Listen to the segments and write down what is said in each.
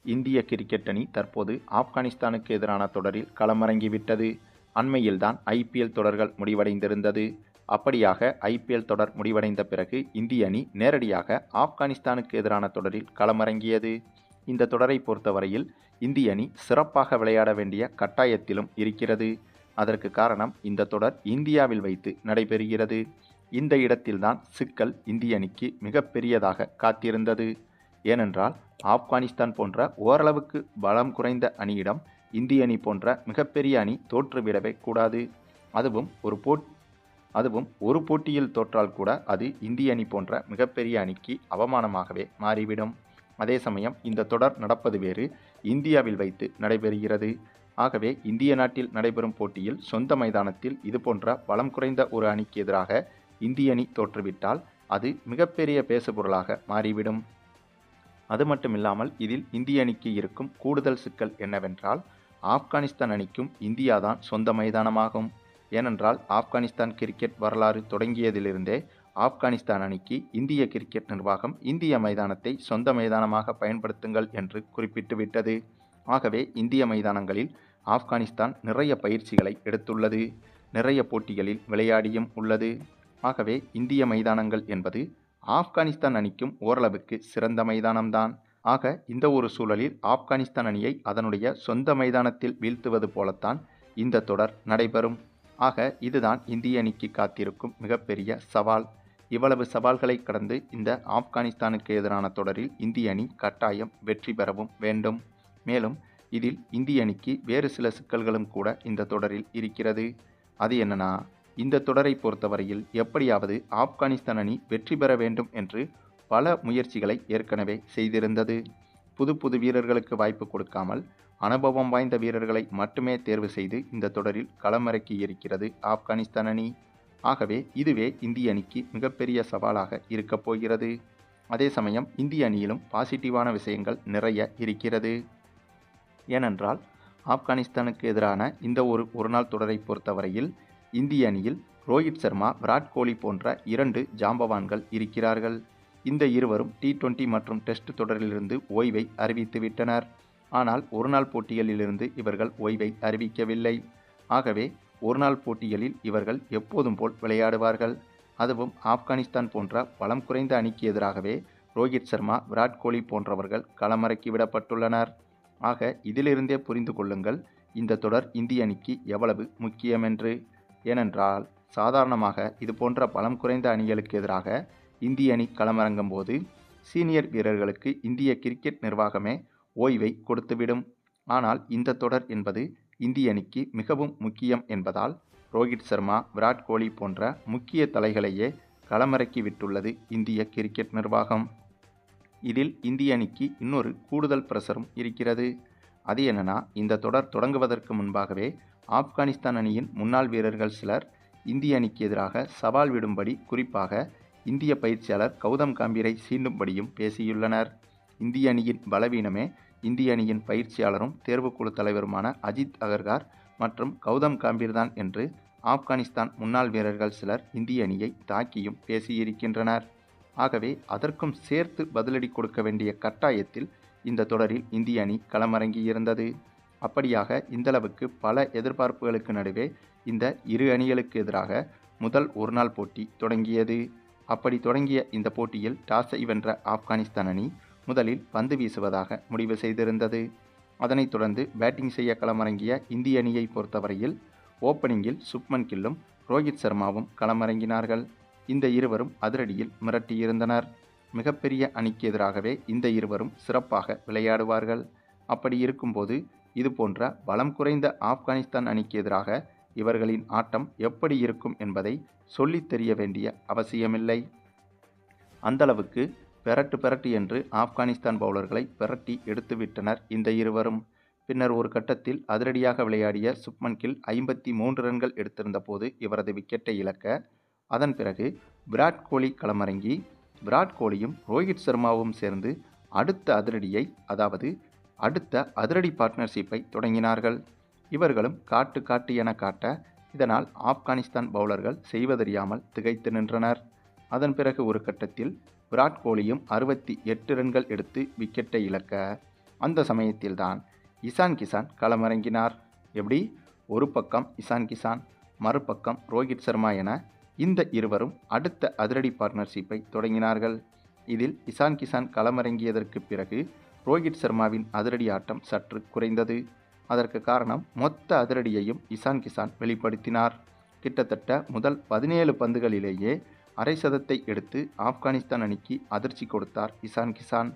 இந்திய கிரிக்கெட் அணி தற்போது ஆப்கானிஸ்தானுக்கு எதிரான தொடரில் களமிறங்கிவிட்டது. அண்மையில்தான் ஐபிஎல் தொடர்கள் முடிவடைந்திருந்தது. அப்படியாக ஐபிஎல் தொடர் முடிவடைந்த பிறகு இந்திய அணி நேரடியாக ஆப்கானிஸ்தானுக்கு எதிரான தொடரில் களமிறங்கியது. இந்த தொடரை பொறுத்தவரையில் இந்திய அணி சிறப்பாக விளையாட வேண்டிய கட்டாயத்திலும் இருக்கிறது. அதற்கு காரணம், இந்த தொடர் இந்தியாவில் வைத்து நடைபெறுகிறது. இந்த இடத்தில்தான் சிக்கல் இந்திய அணிக்கு மிகப்பெரியதாக காத்திருந்தது. ஏனென்றால் ஆப்கானிஸ்தான் போன்ற ஓரளவுக்கு பலம் குறைந்த அணியிடம் இந்திய அணி போன்ற மிகப்பெரிய அணி தோற்றுவிடவே கூடாது. அதுவும் ஒரு போட்டியில் தோற்றால் கூட அது இந்திய அணி போன்ற மிகப்பெரிய அணிக்கு அவமானமாகவே மாறிவிடும். அதே சமயம் இந்த தொடர் நடப்பது வேறு, இந்தியாவில் வைத்து நடைபெறுகிறது. ஆகவே இந்திய நாட்டில் நடைபெறும் போட்டியில் சொந்த மைதானத்தில் இதுபோன்ற பலம் குறைந்த ஒரு அணிக்கு எதிராக இந்திய அணி தோற்றுவிட்டால் அது மிகப்பெரிய பேசுபொருளாக மாறிவிடும். அது மட்டுமில்லாமல் இதில் இந்திய அணிக்கு இருக்கும் கூடுதல் சிக்கல் என்னவென்றால், ஆப்கானிஸ்தான் அணிக்கும் இந்தியாதான் சொந்த மைதானமாகும். ஏனென்றால் ஆப்கானிஸ்தான் கிரிக்கெட் வரலாறு தொடங்கியதிலிருந்தே ஆப்கானிஸ்தான் அணிக்கு இந்திய கிரிக்கெட் நிர்வாகம் இந்திய மைதானத்தை சொந்த மைதானமாக பயன்படுத்துங்கள் என்று குறிப்பிட்டுவிட்டது. ஆகவே இந்திய மைதானங்களில் ஆப்கானிஸ்தான் நிறைய பயிற்சிகளை எடுத்துள்ளது, நிறைய போட்டிகளில் விளையாடியும் உள்ளது. ஆகவே இந்திய மைதானங்கள் என்பது ஆப்கானிஸ்தான் அணிக்கும் ஓரளவுக்கு சிறந்த மைதானம்தான். ஆக இந்த ஒரு சூழலில் ஆப்கானிஸ்தான் அணியை அதனுடைய சொந்த மைதானத்தில் வீழ்த்துவது போலத்தான் இந்த தொடர் நடைபெறும். ஆக இதுதான் இந்திய அணிக்கு காத்திருக்கும் மிகப்பெரிய சவால். இவ்வளவு சவால்களை கடந்து இந்த ஆப்கானிஸ்தானுக்கு எதிரான தொடரில் இந்திய அணி கட்டாயம் வெற்றி பெறவும் வேண்டும். மேலும் இதில் இந்திய அணிக்கு வேறு சில சிக்கல்களும் கூட இந்த தொடரில் இருக்கிறது. அது என்னன்னா, இந்த தொடரை பொறுத்தவரையில் எப்படியாவது ஆப்கானிஸ்தான் அணி வெற்றி பெற வேண்டும் என்று பல முயற்சிகளை ஏற்கனவே செய்திருந்தது. புது வீரர்களுக்கு வாய்ப்பு கொடுக்காமல் அனுபவம் வாய்ந்த வீரர்களை மட்டுமே தேர்வு செய்து இந்த தொடரில் களமிறக்கி இருக்கிறது ஆப்கானிஸ்தான் அணி. ஆகவே இதுவே இந்திய அணிக்கு மிகப்பெரிய சவாலாக இருக்கப் போகிறது. அதே சமயம் இந்திய அணியிலும் பாசிட்டிவான விஷயங்கள் நிறைய இருக்கிறது. ஏனென்றால் ஆப்கானிஸ்தானுக்கு எதிரான இந்த ஒருநாள் தொடரை பொறுத்தவரையில் இந்திய அணியில் ரோஹித் சர்மா, விராட் கோலி போன்ற 2 ஜாம்பவான்கள் இருக்கிறார்கள். இந்த இருவரும் T20 மற்றும் டெஸ்ட் தொடரிலிருந்து ஓய்வை அறிவித்துவிட்டனர். ஆனால் ஒருநாள் போட்டிகளிலிருந்து இவர்கள் ஓய்வை அறிவிக்கவில்லை. ஆகவே ஒருநாள் போட்டிகளில் இவர்கள் எப்போதும் போல் விளையாடுவார்கள். அதுவும் ஆப்கானிஸ்தான் போன்ற பலம் குறைந்த அணிக்கு எதிராகவே ரோஹித் சர்மா, விராட் கோலி போன்றவர்கள் களமிறக்கிவிடப்பட்டுள்ளனர். ஆக இதிலிருந்தே புரிந்து கொள்ளுங்கள் இந்த தொடர் இந்திய அணிக்கு எவ்வளவு முக்கியமென்று. ஏனென்றால் சாதாரணமாக இதுபோன்ற பலம் குறைந்த அணிகளுக்கு எதிராக இந்திய அணி களமிறங்கும் போது சீனியர் வீரர்களுக்கு இந்திய கிரிக்கெட் நிர்வாகமே ஓய்வை கொடுத்துவிடும். ஆனால் இந்த தொடர் என்பது இந்திய அணிக்கு மிகவும் முக்கியம் என்பதால் ரோஹித் சர்மா, விராட் கோலி போன்ற முக்கிய தலைகளையே களமிறக்கி விட்டுள்ளது இந்திய கிரிக்கெட் நிர்வாகம். இதில் இந்திய அணிக்கு இன்னொரு கூடுதல் பிரஷரும் இருக்கிறது. அது என்னன்னா, இந்த தொடர் தொடங்குவதற்கு முன்பாகவே ஆப்கானிஸ்தான் அணியின் முன்னாள் வீரர்கள் சிலர் இந்திய அணிக்கு எதிராக சவால் விடும்படி, குறிப்பாக இந்திய பயிற்சியாளர் கௌதம் காம்பீரை சீண்டும்படியும் பேசியுள்ளனர். இந்திய அணியின் பலவீனமே இந்திய அணியின் பயிற்சியாளரும் தேர்வுக்குழு தலைவருமான அஜித் அகர்கார் மற்றும் கௌதம் காம்பீர் தான் என்று ஆப்கானிஸ்தான் முன்னாள் வீரர்கள் சிலர் இந்திய அணியை தாக்கியும் பேசியிருக்கின்றனர். ஆகவே அதற்கும் சேர்த்து பதிலடி கொடுக்க வேண்டிய கட்டாயத்தில் இந்த தொடரில் இந்திய அணி களமிறங்கியிருந்தது. அப்படியாக இந்தளவுக்கு பல எதிர்பார்ப்புகளுக்கு நடுவே இந்த இரு அணிகளுக்கு எதிராக முதல் ஒருநாள் போட்டி தொடங்கியது. அப்படி தொடங்கிய இந்த போட்டியில் டாஸை வென்ற ஆப்கானிஸ்தான் அணி முதலில் பந்து வீசுவதாக முடிவு செய்திருந்தது. அதனைத் தொடர்ந்து பேட்டிங் செய்ய களமிறங்கிய இந்திய அணியை பொறுத்தவரையில் ஓப்பனிங்கில் சுப்மன் கில்லும் ரோஹித் சர்மாவும் களமிறங்கினார்கள். இந்த இருவரும் அதிரடியில் மிரட்டியிருந்தனர். மிகப்பெரிய அணிக்கு எதிராகவே இந்த இருவரும் சிறப்பாக விளையாடுவார்கள். அப்படி இருக்கும்போது இதுபோன்ற பலம் குறைந்த ஆப்கானிஸ்தான் அணிக்கு எதிராக இவர்களின் ஆட்டம் எப்படி இருக்கும் என்பதை சொல்லித் தெரிய வேண்டிய அவசியமில்லை. அந்தளவுக்கு பெரட்டு என்று ஆப்கானிஸ்தான் பவுலர்களை பெரட்டி எடுத்துவிட்டனர் இந்த இருவரும். பின்னர் ஒரு கட்டத்தில் அதிரடியாக விளையாடிய சுப்மன் கில் 53 ரன்கள் எடுத்திருந்த போது இவரது விக்கெட்டை இழக்க, அதன் பிறகு விராட் கோலி களமிறங்கி விராட் கோலியும் ரோஹித் சர்மாவும் சேர்ந்து அடுத்த அதிரடி பார்ட்னர்ஷிப்பை தொடங்கினார்கள். இவர்களும் காட்டு என காட்ட, இதனால் ஆப்கானிஸ்தான் பவுலர்கள் செய்வதறியாமல் திகைத்து நின்றனர். அதன் பிறகு ஒரு கட்டத்தில் விராட் கோலியும் 68 ரன்கள் எடுத்து விக்கெட்டை இழக்க, அந்த சமயத்தில்தான் இசான் கிசான் களமிறங்கினார். எப்படி? ஒரு பக்கம் இசான் கிசான், மறுபக்கம் ரோஹித் சர்மா என இந்த இருவரும் அடுத்த அதிரடி பார்ட்னர்ஷிப்பை தொடங்கினார்கள். இதில் இசான் கிசான் களமிறங்கியதற்கு பிறகு ரோஹித் சர்மாவின் அதிரடி ஆட்டம் சற்று குறைந்தது. அதற்கு காரணம் மொத்த அதிரடியையும் இசான் கிசான் வெளிப்படுத்தினார். கிட்டத்தட்ட முதல் 17 பந்துகளிலேயே அரை சதத்தை எடுத்து ஆப்கானிஸ்தான் அணிக்கு அதிர்ச்சி கொடுத்தார் இசான் கிசான்.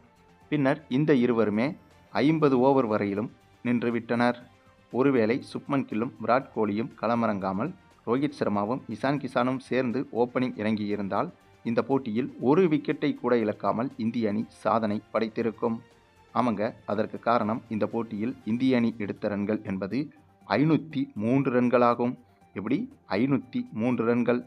பின்னர் இந்த இருவருமே 50 ஓவர் வரையிலும் நின்றுவிட்டனர். ஒருவேளை சுப்மன் கில்லும் விராட் கோலியும் களமிறங்காமல் ரோஹித் சர்மாவும் இசான் கிசானும் சேர்ந்து ஓப்பனிங் இறங்கியிருந்தால் இந்த போட்டியில் ஒரு விக்கெட்டை கூட இழக்காமல் இந்திய அணி சாதனை படைத்திருக்கும். ஆமாங்க, அதற்கு காரணம் இந்த போட்டியில் இந்திய அணி எடுத்த ரன்கள் என்பது 503 ரன்களாகும். எப்படி? 503 ரன்கள்.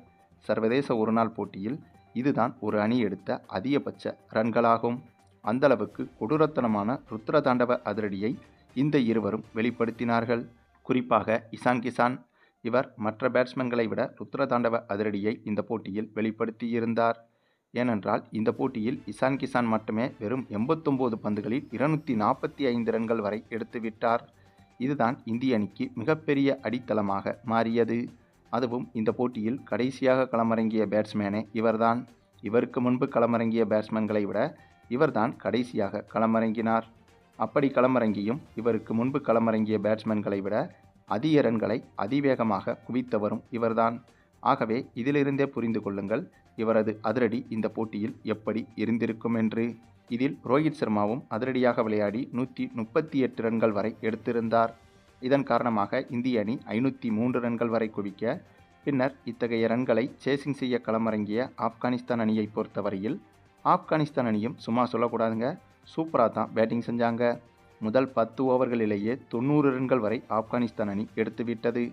சர்வதேச ஒருநாள் போட்டியில் இதுதான் ஒரு அணி எடுத்த அதிகபட்ச ரன்களாகும். அந்தளவுக்கு கொடூரத்தனமான ருத்ரதாண்டவ அதிரடியை இந்த இருவரும் வெளிப்படுத்தினார்கள். குறிப்பாக இசான் கிசான், இவர் மற்ற பேட்ஸ்மேன்களை விட ருத்ரதாண்டவ அதிரடியை இந்த போட்டியில் வெளிப்படுத்தியிருந்தார். ஏனென்றால் இந்த போட்டியில் இசான் கிசான் மட்டுமே வெறும் 89 பந்துகளில் 245 ரன்கள் வரை எடுத்துவிட்டார். இதுதான் இந்திய அணிக்கு மிகப்பெரிய அடித்தளமாக மாறியது. அதுவும் இந்த போட்டியில் கடைசியாக களமிறங்கிய பேட்ஸ்மேனே இவர்தான். இவருக்கு முன்பு களமிறங்கிய பேட்ஸ்மேன்களை விட இவர்தான் கடைசியாக களமிறங்கினார். அப்படி களமிறங்கியும் இவருக்கு முன்பு களமிறங்கிய பேட்ஸ்மேன்களை விட அதிக ரன்களை அதிவேகமாக குவித்தவரும் இவர்தான். ஆகவே இதிலிருந்தே புரிந்து கொள்ளுங்கள் இவரது அதிரடி இந்த போட்டியில் எப்படி இருந்திருக்கும் என்று. இதில் ரோஹித் சர்மாவும் அதிரடியாக விளையாடி 138 ரன்கள் வரை எடுத்திருந்தார். இதன் காரணமாக இந்திய அணி 503 ரன்கள் வரை குவிக்க, பின்னர் இத்தகைய ரன்களை சேசிங் செய்ய களமிறங்கிய ஆப்கானிஸ்தான் அணியை பொறுத்தவரையில் ஆப்கானிஸ்தான் அணியும் சும்மா சொல்லக்கூடாதுங்க, சூப்பராக தான் பேட்டிங் செஞ்சாங்க. முதல் 10 ஓவர்களிலேயே 90 ரன்கள் வரை ஆப்கானிஸ்தான் அணி எடுத்துவிட்டது.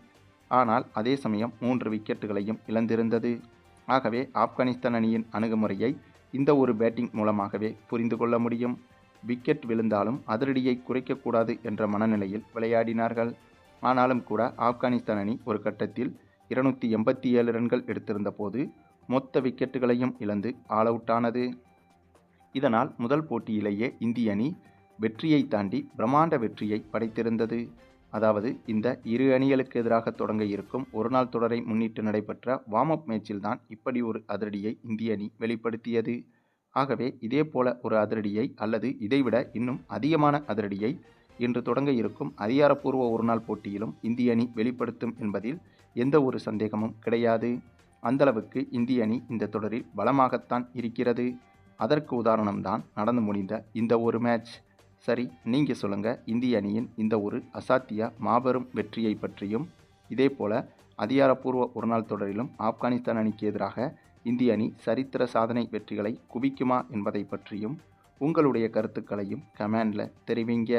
ஆனால் அதே சமயம் 3 விக்கெட்டுகளையும் இழந்திருந்தது. ஆகவே ஆப்கானிஸ்தான் அணியின் அணுகுமுறையை இந்த ஒரு பேட்டிங் மூலமாகவே புரிந்து கொள்ள முடியும். விக்கெட் விழுந்தாலும் அதிரடியை குறைக்கக்கூடாது என்ற மனநிலையில் விளையாடினார்கள். ஆனாலும் கூட ஆப்கானிஸ்தான் அணி ஒரு கட்டத்தில் 287 ரன்கள் எடுத்திருந்த போது மொத்த விக்கெட்டுகளையும் இழந்து ஆல் அவுட் ஆனது. இதனால் முதல் போட்டியிலேயே இந்திய அணி வெற்றியை தாண்டி பிரம்மாண்ட வெற்றியை படைத்திருந்தது. அதாவது இந்த இரு அணிகளுக்கு எதிராக தொடங்க இருக்கும் ஒருநாள் தொடரை முன்னிட்டு நடைபெற்ற வார்ம் அப் மேட்சில்தான் இப்படி ஒரு அதிரடியை இந்திய அணி வெளிப்படுத்தியது. ஆகவே இதே போல ஒரு அதிரடியை அல்லது இதைவிட இன்னும் அதிகமான அதிரடியை இன்று தொடங்க இருக்கும் அதிகாரப்பூர்வ ஒருநாள் போட்டியிலும் இந்திய அணி வெளிப்படுத்தும் என்பதில் எந்த ஒரு சந்தேகமும் கிடையாது. அந்தளவுக்கு இந்திய அணி இந்த தொடரில் பலமாகத்தான் இருக்கிறது. அதற்கு உதாரணம்தான் நடந்து முடிந்த இந்த ஒரு மேட்ச். சரி, நீங்கள் சொல்லுங்கள், இந்திய அணியின் இந்த ஒரு அசாத்திய மாபெரும் வெற்றியை பற்றியும், இதே போல அதிகாரப்பூர்வ ஒருநாள் தொடரிலும் ஆப்கானிஸ்தான் அணிக்கு எதிராக இந்திய அணி சரித்திர சாதனை வெற்றிகளை குவிக்குமா என்பதை பற்றியும் உங்களுடைய கருத்துக்களையும் கமெண்டில் தெரிவிங்க.